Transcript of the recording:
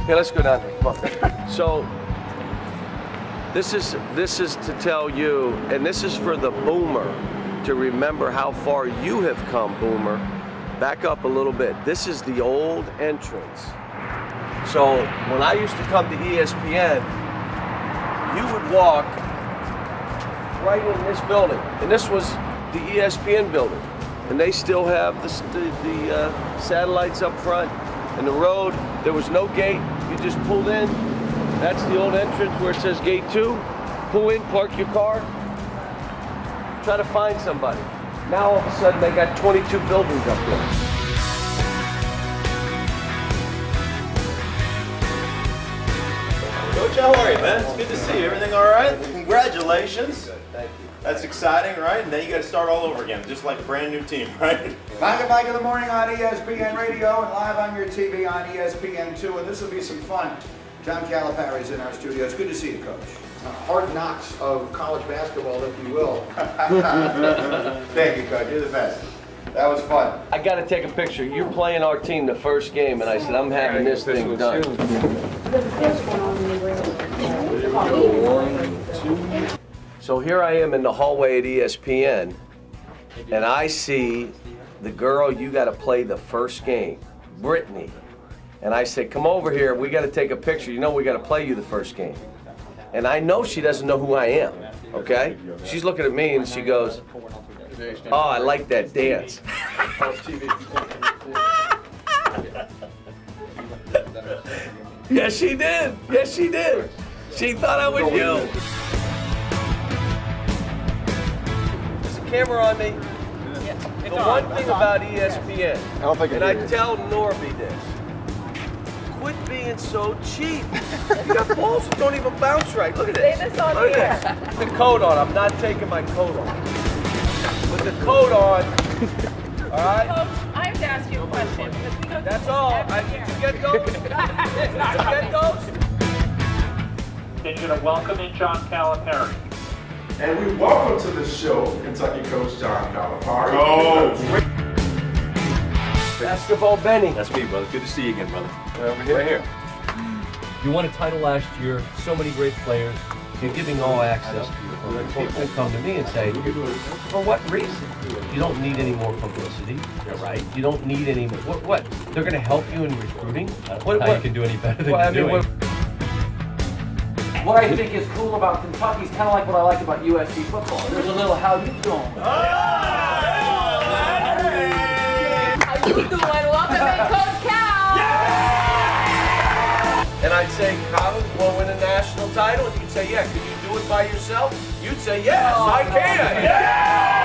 Here, let's go down there. Come on. So, this is to tell you, and this is for the boomer, to remember how far you have come, boomer. Back up a little bit. This is the old entrance. So, when I used to come to ESPN, you would walk right in this building. And this was the ESPN building. And they still have the satellites up front. And the road, there was no gate. You just pulled in. That's the old entrance where it says gate 2. Pull in, park your car. Try to find somebody. Now all of a sudden they got 22 buildings up there. Coach, how are you, man? It's good to see you. Everything all right? Congratulations. Good, thank you. That's exciting, right? And then you got to start all over again, just like a brand new team, right? Back in the morning on ESPN Radio and live on your TV on ESPN2, and this will be some fun. John Calipari is in our studio. It's good to see you, Coach. Hard knocks of college basketball, if you will. Thank you, Coach. You're the best. That was fun. I got to take a picture. You're playing our team the first game, and I said, I'm having this thing done. So here I am in the hallway at ESPN, and I see the girl you got to play the first game, Brittany. And I said, come over here. We got to take a picture. You know we got to play you the first game. And I know she doesn't know who I am, okay? She's looking at me and she goes, oh, I like that dance. Yes, she did. Yes, she did. She thought I was you. There's a camera on me. The one thing about ESPN, and I tell Norby this, quit being so cheap. You got balls that don't even bounce right. Look at this. Say this on Look at this. With the coat on. I'm not taking my coat off. With the coat on, all right? Coach, I have to ask you a question. Because we don't That's all. Did you get those? Did you get those? Then you're going to welcome in John Calipari. And we welcome to the show Kentucky Coach John Calipari. Coach! Basketball Benny. That's me, brother. Good to see you again, brother. Over here. Right here. You won a title last year, so many great players. You're giving all access. People come to me and say, for what reason? You don't need any more publicity, right? You don't need any more. What? They're going to help you in recruiting? What you can do any better than you're doing. What I think is cool about Kentucky is kind of like what I like about USC football. There's a little how you doing. How you doing? Welcome in, Coach Cal. And I'd say, college will win a national title. And you'd say, yeah. Could you do it by yourself? You'd say, yes, I can. Yeah!